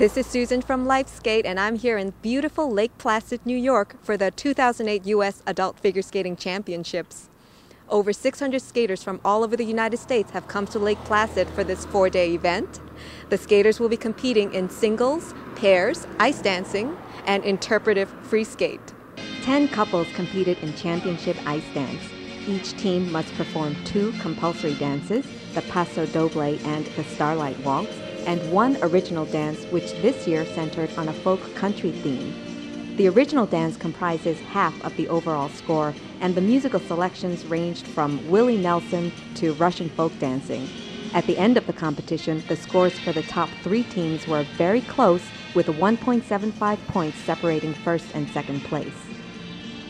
This is Susan from LifeSkate, and I'm here in beautiful Lake Placid, New York for the 2008 U.S. Adult Figure Skating Championships. Over 600 skaters from all over the United States have come to Lake Placid for this 4-day event. The skaters will be competing in singles, pairs, ice dancing, and interpretive free skate. 10 couples competed in championship ice dance. Each team must perform 2 compulsory dances, the Paso Doble and the Starlight Waltz, and 1 original dance, which this year centered on a folk country theme. The original dance comprises half of the overall score, and the musical selections ranged from Willie Nelson to Russian folk dancing. At the end of the competition, the scores for the top 3 teams were very close, with 1.75 points separating first and second place.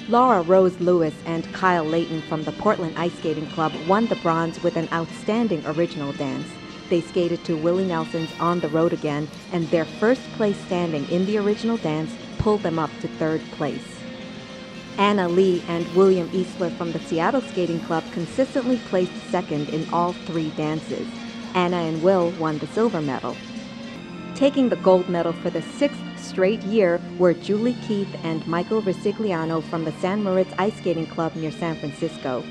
Laura Rose Lewis and Kyle Layton from the Portland Ice Skating Club won the bronze with an outstanding original dance. They skated to Willie Nelson's On the Road Again, and their first place standing in the original dance pulled them up to 3rd place. Anna Lee and William Eastler from the Seattle Skating Club consistently placed 2nd in all 3 dances. Anna and Will won the silver medal. Taking the gold medal for the 6th straight year were Julie Keith and Michael Resigliano from the San Moritz Ice Skating Club near San Francisco.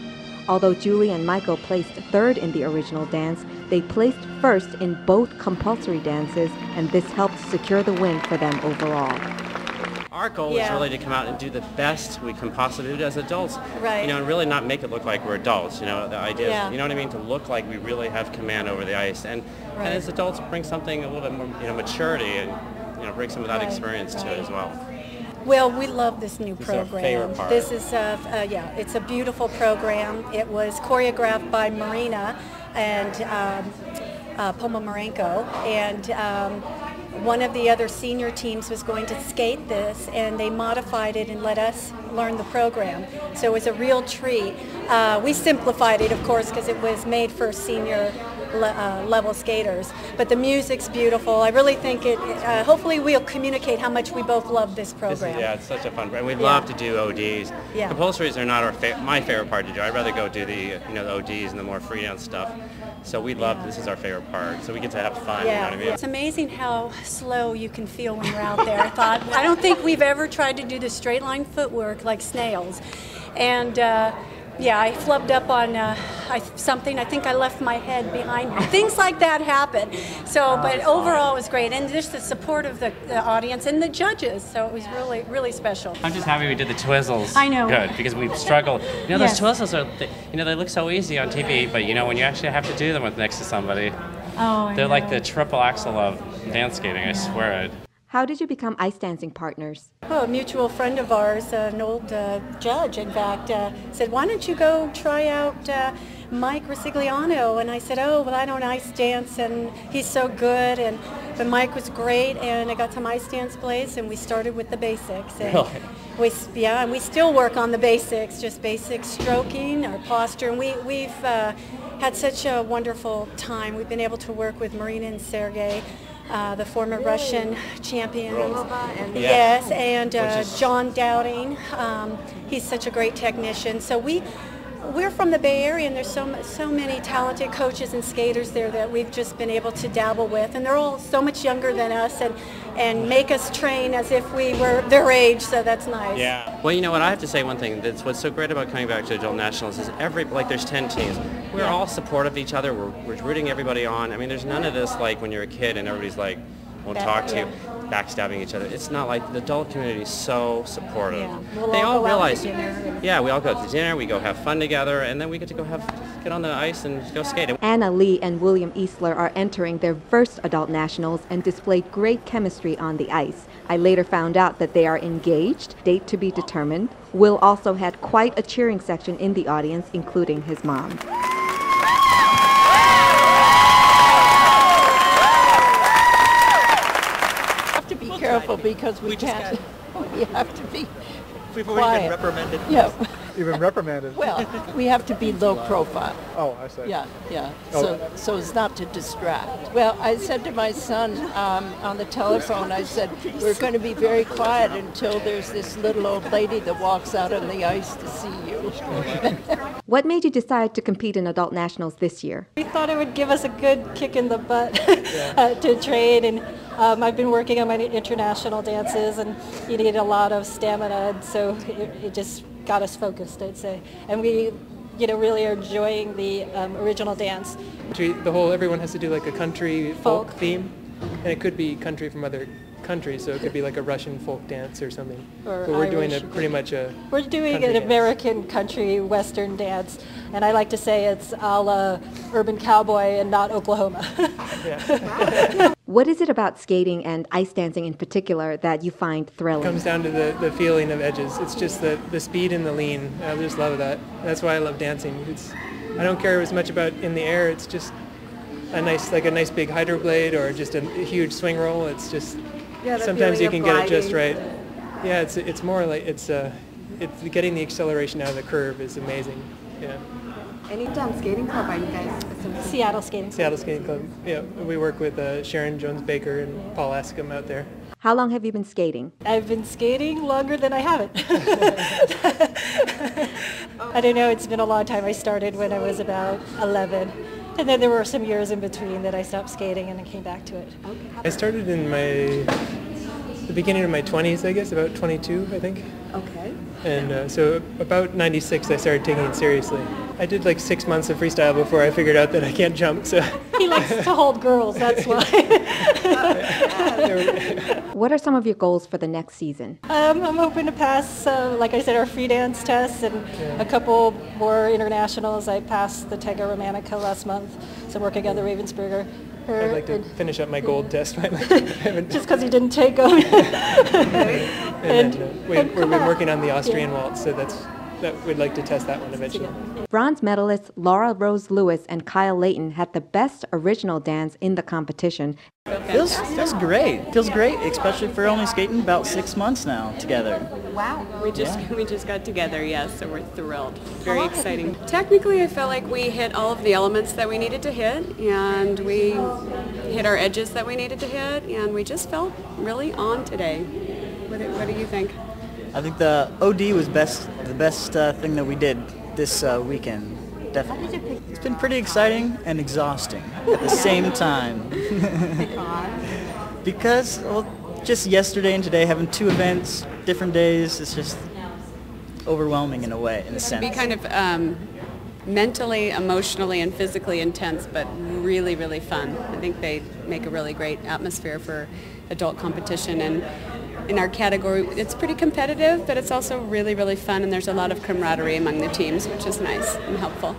Although Julie and Michael placed 3rd in the original dance, they placed 1st in both compulsory dances, and this helped secure the win for them overall. Our goal is really to come out and do the best we can possibly do as adults, and really not make it look like we're adults. The idea is, you know what I mean, to look like we really have command over the ice, and as adults bring something a little bit more, maturity, and bring some of that experience to it as well. Well, we love this new program. This is our favorite part. This is, it's a beautiful program. It was choreographed by Marina and Pomarenko, and one of the other senior teams was going to skate this, and they modified it and let us learn the program. So it was a real treat. We simplified it, of course, because it was made for senior level skaters. But the music's beautiful. I really think it, hopefully we'll communicate how much we both love this program. It's such a fun program. We love to do ODs. Compulsories are not my favorite part to do. I'd rather go do the ODs and the more freelance stuff. So we love, this is our favorite part. So we get to have fun, you know what I mean? It's amazing how slow you can feel when you're out there. I don't think we've ever tried to do the straight line footwork like snails. And I flubbed up on something. I think I left my head behind me. Things like that happen. So, but overall it was great. And just the support of the audience and the judges. So it was really, really special. I'm just happy we did the twizzles. I know. Good, because we've struggled. Those twizzles are, they look so easy on TV, but when you actually have to do them next to somebody, they're like the triple axle of dance skating, I swear it. How did you become ice dancing partners? A mutual friend of ours, an old judge, in fact, said, why don't you go try out Mike Resigliano? And I said, oh, well, I don't ice dance, and he's so good. But Mike was great, and I got some ice dance plays, and we started with the basics. And and we still work on the basics, just basic stroking, our posture, and we've had such a wonderful time. We've been able to work with Marina and Sergey, the former Russian champions. And John Dowding. He's such a great technician. So we're from the Bay Area, and there's so many talented coaches and skaters there that we've just been able to dabble with, and they're all so much younger than us, and make us train as if we were their age, so that's nice. Well, what I have to say, one thing that's what's so great about coming back to Adult Nationals is there's 10 teams. We're all supportive of each other. We're rooting everybody on. I mean, there's none of this like when you're a kid and everybody's like won't talk to you, backstabbing each other. It's not like the adult community is so supportive. They all realize. We all go to dinner. We go have fun together, and then we get to go get on the ice and go skate. Anna Lee and William Eastler are entering their first Adult Nationals and displayed great chemistry on the ice. I later found out that they are engaged, date to be determined. Will also had quite a cheering section in the audience, including his mom. Careful, because we can't. We have to be. We've already been reprimanded. You've been reprimanded. Well, we have to be low profile. Oh, I see. Yeah. Oh. So as not to distract. Well, I said to my son on the telephone, I said, we're going to be very quiet until there's this little old lady that walks out on the ice to see you. What made you decide to compete in adult nationals this year? We thought it would give us a good kick in the butt to train, and I've been working on my international dances, and you need a lot of stamina, and so it just got us focused, I'd say. And we really are enjoying the original dance. Everyone has to do like a country folk theme, and it could be country from other countries, so it could be like a Russian folk dance or something. Or but we're Irish, doing pretty much a We're doing an American country western dance, and I like to say it's a la Urban Cowboy and not Oklahoma. What is it about skating and ice dancing in particular that you find thrilling? It comes down to the feeling of edges. It's just the speed and the lean. I just love that. That's why I love dancing. I don't care as much about in the air. It's just a nice big hydroblade or just a huge swing roll. It's just sometimes you can get it just right. Yeah, it's more like it's getting the acceleration out of the curve is amazing. Yeah. Any skating club are you guys? Seattle Skating Club. Seattle Skating Club. Yeah, we work with Sharon Jones-Baker and Paul Escom out there. How long have you been skating? I've been skating longer than I haven't. I don't know, it's been a long time. I started when I was about 11. And then there were some years in between that I stopped skating and I came back to it. I started in the beginning of my 20s, I guess, about 22, I think. Okay. And so about 96, I started taking it seriously. I did like 6 months of freestyle before I figured out that I can't jump. So he likes to hold girls, that's why. What are some of your goals for the next season? I'm hoping to pass, like I said, our free dance tests and a couple more internationals. I passed the Tega Romanica last month, so I'm working on the Ravensburger. I'd like to finish up my gold test. Just because you didn't take them. We've been working on the Austrian waltz, so we'd like to test that one eventually. Bronze medalists Laura Rose Lewis and Kyle Layton had the best original dance in the competition. Feels great. Feels great, especially for only skating about 6 months now together. Wow. We just got together, yes, so we're thrilled. Very exciting. Technically, I felt like we hit all of the elements that we needed to hit, and we hit our edges that we needed to hit, and we just felt really on today. What do you think? I think the OD was the best thing that we did this weekend. Definitely. It's been pretty exciting and exhausting at the same time. Because just yesterday and today having 2 events, different days, it's just overwhelming in a way, in a sense. Be kind of mentally, emotionally, and physically intense, but really, really fun. I think they make a really great atmosphere for adult competition, and in our category, it's pretty competitive, but it's also really, really fun, and there's a lot of camaraderie among the teams, which is nice and helpful.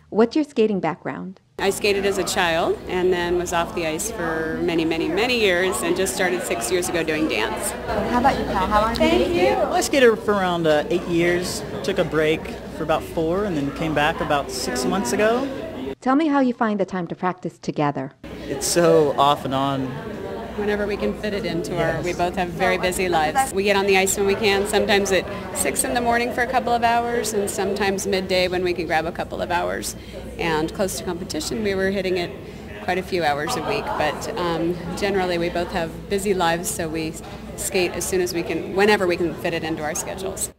What's your skating background? I skated as a child and then was off the ice for many, many, many years and just started 6 years ago doing dance. How about you, Kyle? How long have you skated? Well, I skated for around 8 years, took a break for about 4, and then came back about 6 months ago. Tell me how you find the time to practice together. It's so off and on. Whenever we can fit it into we both have very busy lives. We get on the ice when we can, sometimes at 6 in the morning for a couple of hours, and sometimes midday when we can grab a couple of hours. And close to competition, we were hitting it quite a few hours a week, but generally we both have busy lives, so we skate as soon as we can, whenever we can fit it into our schedules.